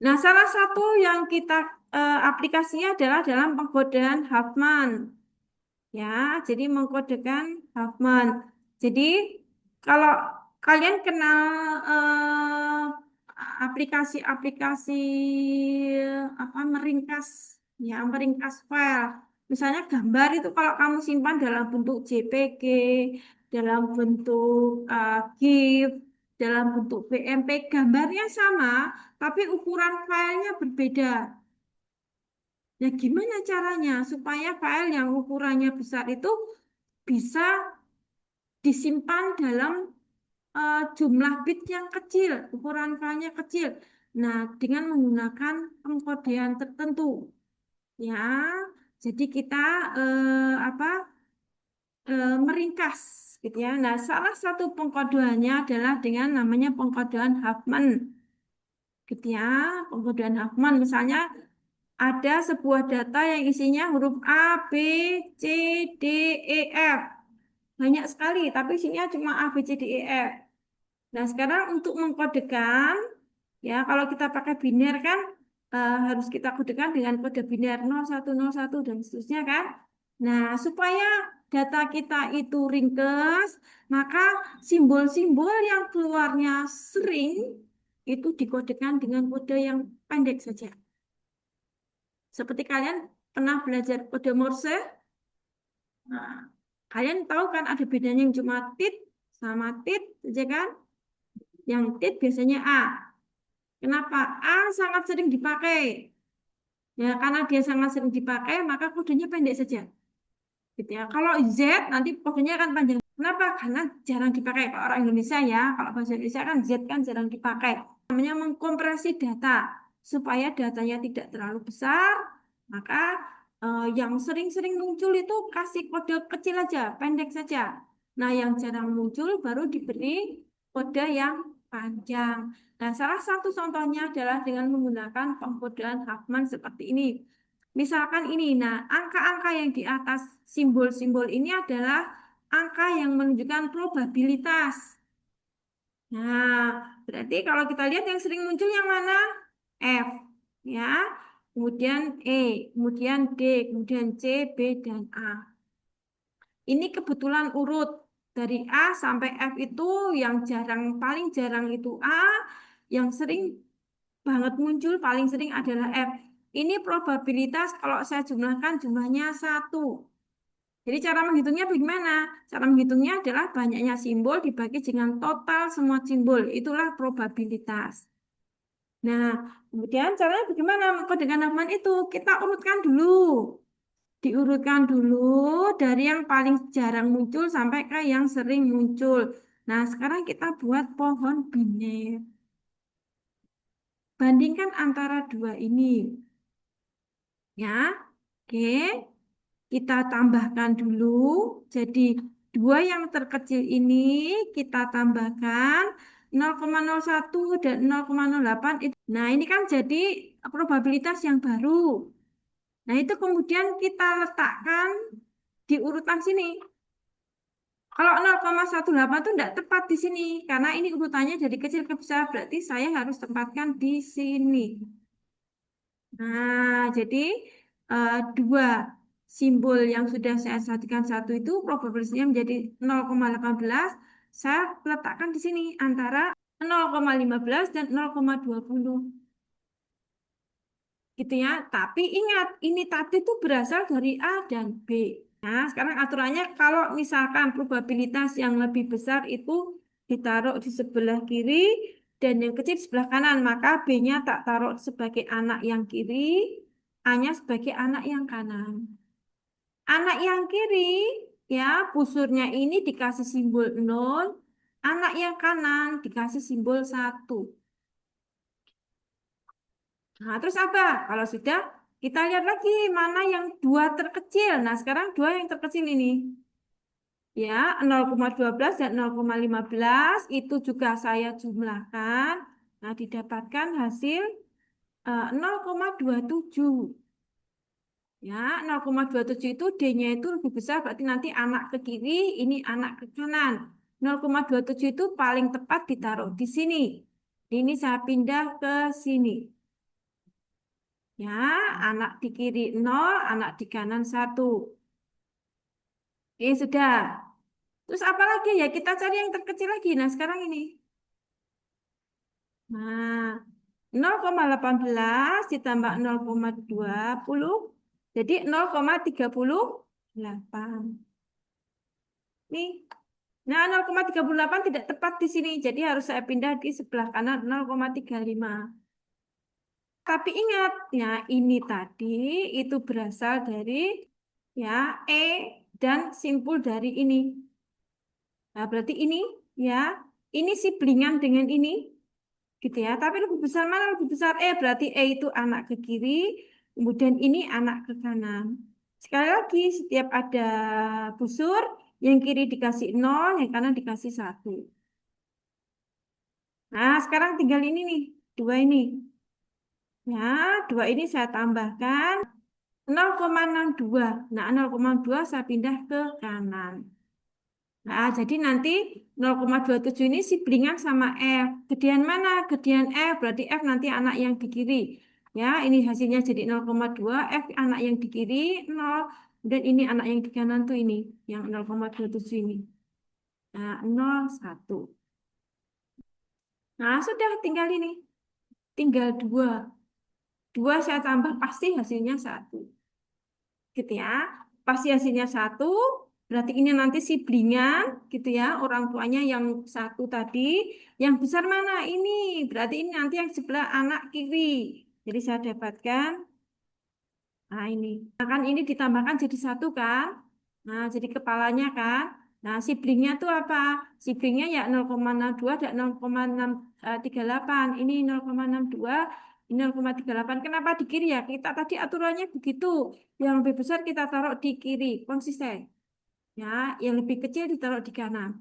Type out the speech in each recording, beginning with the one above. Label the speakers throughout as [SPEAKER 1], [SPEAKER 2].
[SPEAKER 1] Nah, salah satu yang kita aplikasinya adalah dalam pengkodean Huffman. Ya, jadi mengkodekan Huffman. Jadi kalau kalian kenal aplikasi-aplikasi apa meringkas, ya meringkas file. Misalnya gambar itu kalau kamu simpan dalam bentuk JPG, dalam bentuk GIF, dalam bentuk BMP, gambarnya sama, tapi ukuran filenya berbeda. Ya, gimana caranya supaya file yang ukurannya besar itu bisa disimpan dalam jumlah bit yang kecil, ukuran filenya kecil. Nah, dengan menggunakan pengkodean tertentu, ya. Jadi kita apa meringkas, gitu ya. Nah, salah satu pengkodeannya adalah dengan namanya pengkodean Huffman, gitu ya. Pengkodean Huffman, misalnya ada sebuah data yang isinya huruf A, B, C, D, E, F. Banyak sekali, tapi isinya cuma A, B, C, D, E, F. Nah, sekarang untuk mengkodekan, ya kalau kita pakai biner kan harus kita kodekan dengan kode biner 0101 dan seterusnya kan. Nah, supaya data kita itu ringkas, maka simbol-simbol yang keluarnya sering itu dikodekan dengan kode yang pendek saja. Seperti kalian pernah belajar kode Morse, nah, kalian tahu kan ada bedanya yang cuma tit sama tit saja kan? Yang tit biasanya A. Kenapa? A sangat sering dipakai. Ya, karena dia sangat sering dipakai, maka kodenya pendek saja. Gitu ya. Kalau Z nanti kodenya akan panjang. Kenapa? Karena jarang dipakai. Kalau orang Indonesia ya, kalau bahasa Indonesia kan Z kan jarang dipakai. Namanya mengkompresi data supaya datanya tidak terlalu besar, maka yang sering-sering muncul itu kasih kode kecil aja, pendek saja. Nah, yang jarang muncul baru diberi kode yang panjang. Dan salah satu contohnya adalah dengan menggunakan pengkodean Huffman seperti ini. Misalkan ini, nah angka-angka yang di atas simbol-simbol ini adalah angka yang menunjukkan probabilitas. Nah, berarti kalau kita lihat yang sering muncul yang mana? F, ya. Kemudian E, kemudian D, kemudian C, B, dan A. Ini kebetulan urut dari A sampai F itu yang jarang, paling jarang itu A, yang sering banget muncul paling sering adalah F. Ini probabilitas kalau saya jumlahkan jumlahnya 1. Jadi cara menghitungnya bagaimana? Cara menghitungnya adalah banyaknya simbol dibagi dengan total semua simbol. Itulah probabilitas. Nah, kemudian caranya bagaimana mengkodekan hafal itu? Kita urutkan dulu. Diurutkan dulu dari yang paling jarang muncul sampai ke yang sering muncul. Nah, sekarang kita buat pohon biner. Bandingkan antara dua ini. Ya, oke. Kita tambahkan dulu. Jadi dua yang terkecil ini kita tambahkan 0,01 dan 0,08 itu. Nah, ini kan jadi probabilitas yang baru. Nah, itu kemudian kita letakkan di urutan sini. Kalau 0,18 itu tidak tepat di sini karena ini urutannya dari kecil ke besar, berarti saya harus tempatkan di sini. Nah, jadi dua simbol yang sudah saya satukan satu itu probabilitasnya menjadi 0,18. Saya letakkan di sini antara 0,15 dan 0,20. Gitu ya. Tapi ingat, ini tadi itu berasal dari A dan B. Nah, sekarang aturannya kalau misalkan probabilitas yang lebih besar itu ditaruh di sebelah kiri dan yang kecil di sebelah kanan, maka B-nya tak taruh sebagai anak yang kiri, A-nya sebagai anak yang kanan. Anak yang kiri, ya, busurnya ini dikasih simbol 0, anak yang kanan dikasih simbol 1. Nah, terus apa? Kalau sudah, kita lihat lagi mana yang dua terkecil. Nah, sekarang dua yang terkecil ini. Ya, 0,12 dan 0,15 itu juga saya jumlahkan. Nah, didapatkan hasil 0,27. Ya, 0,27 itu D-nya itu lebih besar, berarti nanti anak ke kiri, ini anak ke kanan. 0,27 itu paling tepat ditaruh di sini. Ini saya pindah ke sini. Ya, anak di kiri 0, anak di kanan 1. Oke, sudah. Terus apa lagi ya? Kita cari yang terkecil lagi. Nah, sekarang ini. Nah, 0,18 ditambah 0,20. Jadi 0,38. Nih. Nah, 0,38 tidak tepat di sini. Jadi harus saya pindah di sebelah kanan 0,35. Tapi ingat, ya ini tadi itu berasal dari ya E dan simpul dari ini. Nah, berarti ini ya, ini siblingan dengan ini gitu ya. Tapi lebih besar mana? Lebih besar E. Berarti E itu anak ke kiri, kemudian ini anak ke kanan. Sekali lagi, setiap ada busur, yang kiri dikasih 0, yang kanan dikasih 1. Nah, sekarang tinggal ini nih, dua ini. Ya, dua ini saya tambahkan 0,62. Nah, 0,2 saya pindah ke kanan. Nah, jadi nanti 0,27 ini siblingan sama F. Gedean mana? Gedean F, berarti F nanti anak yang di kiri. Ya, ini hasilnya jadi 0,2, F anak yang di kiri 0, dan ini anak yang di kanan tuh ini, yang 0,27 ini. Nah, 0,1. Nah, sudah tinggal ini. Tinggal 2. 2 saya tambah pasti hasilnya 1. Gitu ya. Pasti hasilnya 1, berarti ini nanti siblingan gitu ya, orang tuanya yang 1 tadi. Yang besar mana? Ini. Berarti ini nanti yang sebelah anak kiri. Jadi saya dapatkan, nah ini. Nah, kan ini ditambahkan jadi 1 kan? Nah, jadi kepalanya kan? Nah, siblingnya tuh apa? Siblingnya ya 0,62 dan 0,638. Ini 0,62, ini 0,38. Kenapa di kiri ya? Kita tadi aturannya begitu. Yang lebih besar kita taruh di kiri, konsisten. Ya, yang lebih kecil ditaruh di kanan.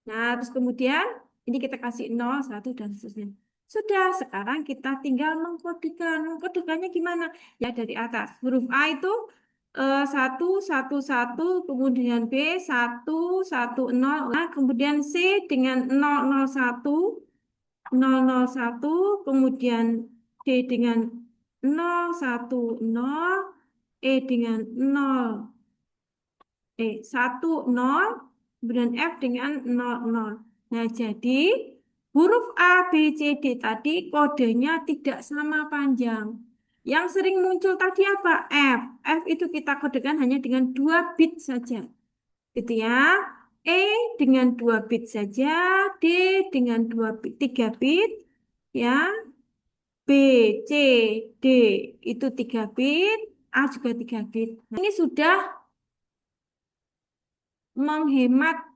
[SPEAKER 1] Nah, terus kemudian ini kita kasih 0, 1, dan seterusnya. Sudah, sekarang kita tinggal mengkodekan. Mengkodekannya gimana? Ya, dari atas. Huruf A itu 1, 1, 1, kemudian B 1, 1, 0, nah, kemudian C dengan 0, 0, 1, 0, 0, 1, kemudian D dengan 0, 1, 0, E dengan 0. 1, 0, kemudian F dengan 0, 0. Nah, jadi huruf A, B, C, D tadi kodenya tidak sama panjang. Yang sering muncul tadi apa? F. F itu kita kodekan hanya dengan 2 bit saja. Gitu ya. E dengan 2 bit saja, D dengan 3 bit, ya. B, C, D itu 3 bit, A juga 3 bit. Nah, ini sudah menghemat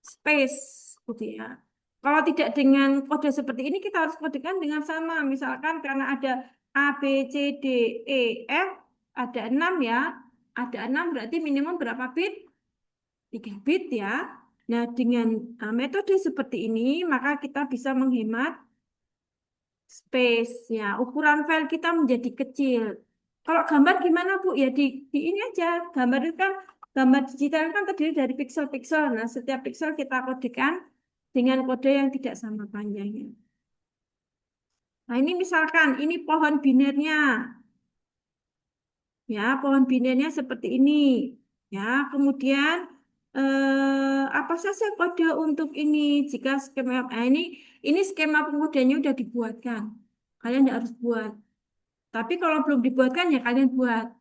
[SPEAKER 1] space gitu ya. Kalau tidak dengan kode seperti ini kita harus kodekan dengan sama. Misalkan karena ada A, B, C, D, E, F, ada 6 ya. Ada 6 berarti minimum berapa bit? 3 bit ya. Nah, dengan metode seperti ini maka kita bisa menghemat space ya. Ukuran file kita menjadi kecil. Kalau gambar gimana Bu? Ya di ini aja. Gambar itu kan gambar digital kan terdiri dari pixel-pixel. Nah, setiap pixel kita kodekan dengan kode yang tidak sama panjangnya. Nah, ini misalkan ini pohon binernya. Ya, pohon binernya seperti ini. Ya, kemudian apa saja kode untuk ini? Jika skema ini skema pengkodenya sudah dibuatkan. Kalian tidak harus buat. Tapi kalau belum dibuatkan ya kalian buat.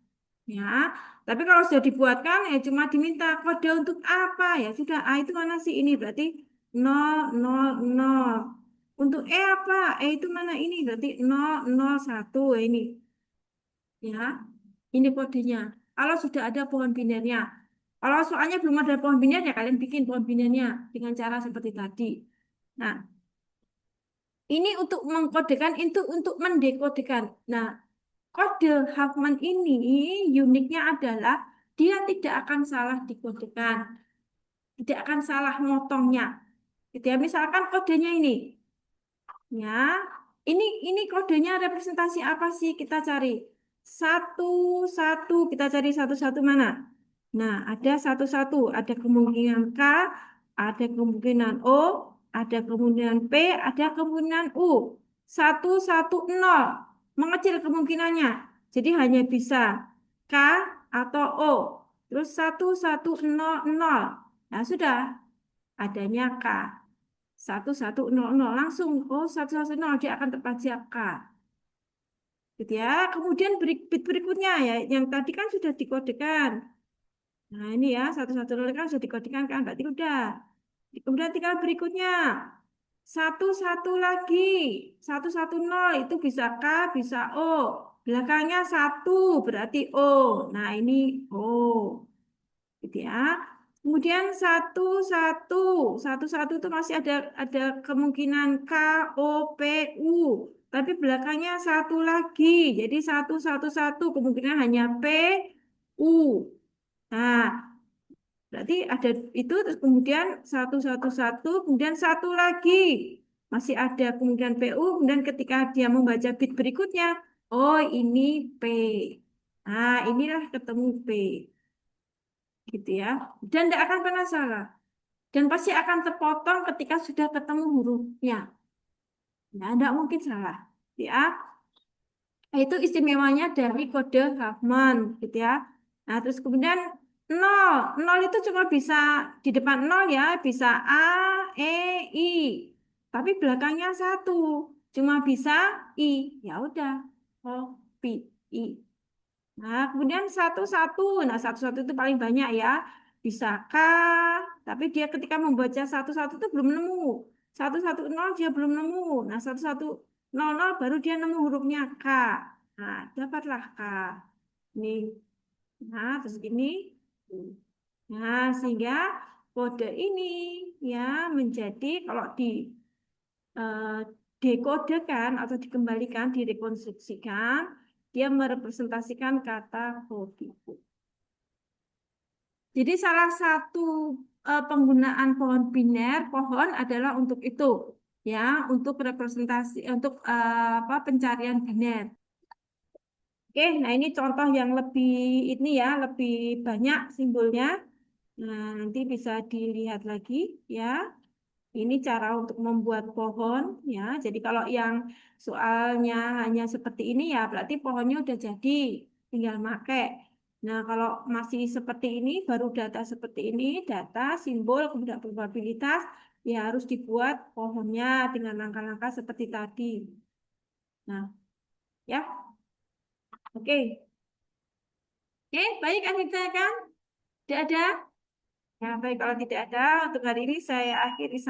[SPEAKER 1] Ya, tapi kalau sudah dibuatkan ya cuma diminta kode untuk apa ya sudah A itu mana sih ini berarti 0, 0, 0. Untuk E apa? E itu mana ini berarti 0, 0, 1 ini. Ya, ini kodenya. Kalau sudah ada pohon binernya. Kalau soalnya belum ada pohon biner ya kalian bikin pohon binernya dengan cara seperti tadi. Nah, ini untuk mengkodekan itu untuk mendekodekan. Nah, kode Huffman ini uniknya adalah dia tidak akan salah dikodekan, tidak akan salah motongnya. Gitu ya. Misalkan kodenya ini, ya, ini kodenya representasi apa sih? Kita cari satu satu, kita cari satu satu mana? Nah, ada satu satu, ada kemungkinan K, ada kemungkinan O, ada kemungkinan P, ada kemungkinan U. 1, 1, 0. mengecil kemungkinannya. Jadi hanya bisa K atau O. Terus 1100. Nah, sudah adanya K. 1100 langsung. Oh, 110 dia akan terpajak K. Gitu ya. Kemudian bit berikutnya ya, yang tadi kan sudah dikodekan. Nah, ini ya, 110 kan sudah dikodekan kan, berarti udah. Kemudian tinggal berikutnya. Satu lagi. 110 itu bisa K, bisa O. Belakangnya satu berarti O. Nah, ini O. Gitu ya. Kemudian satu itu masih ada kemungkinan K, O, P, U. Tapi belakangnya satu lagi. Jadi satu kemungkinan hanya P, U. Nah, berarti ada itu terus kemudian kemudian satu lagi. Masih ada kemungkinan PU, kemudian ketika dia membaca bit berikutnya, oh ini P. Nah, inilah ketemu P. Gitu ya. Dan tidak akan pernah salah. Dan pasti akan terpotong ketika sudah ketemu hurufnya. Nah, tidak mungkin salah. Ya, itu istimewanya dari kode Huffman, gitu ya. Nah, terus kemudian nol, nol itu cuma bisa di depan nol ya, bisa A, E, I. Tapi belakangnya satu, cuma bisa I. Ya udah, oh, Pi, I. Nah, kemudian satu. Nah, satu itu paling banyak ya. Bisa K, tapi dia ketika membaca satu itu belum nemu. 110 dia belum nemu. Nah, 1100 baru dia nemu hurufnya K. Nah, dapatlah K. Ini. Nah, terus ini. Nah, sehingga kode ini ya menjadi kalau di eh, dekodekan atau dikembalikan, direkonstruksikan, dia merepresentasikan kata hobiku. Jadi salah satu penggunaan pohon biner, pohon adalah untuk itu, ya, untuk representasi, untuk apa pencarian biner. Oke, nah ini contoh yang lebih ini ya, lebih banyak simbolnya. Nah, nanti bisa dilihat lagi ya. Ini cara untuk membuat pohon ya. Jadi kalau yang soalnya hanya seperti ini ya berarti pohonnya udah jadi, tinggal make. Nah, kalau masih seperti ini, baru data seperti ini, data, simbol, kemudian probabilitas, ya harus dibuat pohonnya dengan langkah-langkah seperti tadi. Nah, ya, oke. Oke, baik akhirnya kan? Tidak ada? Ya, baik kalau tidak ada, untuk hari ini saya akhiri.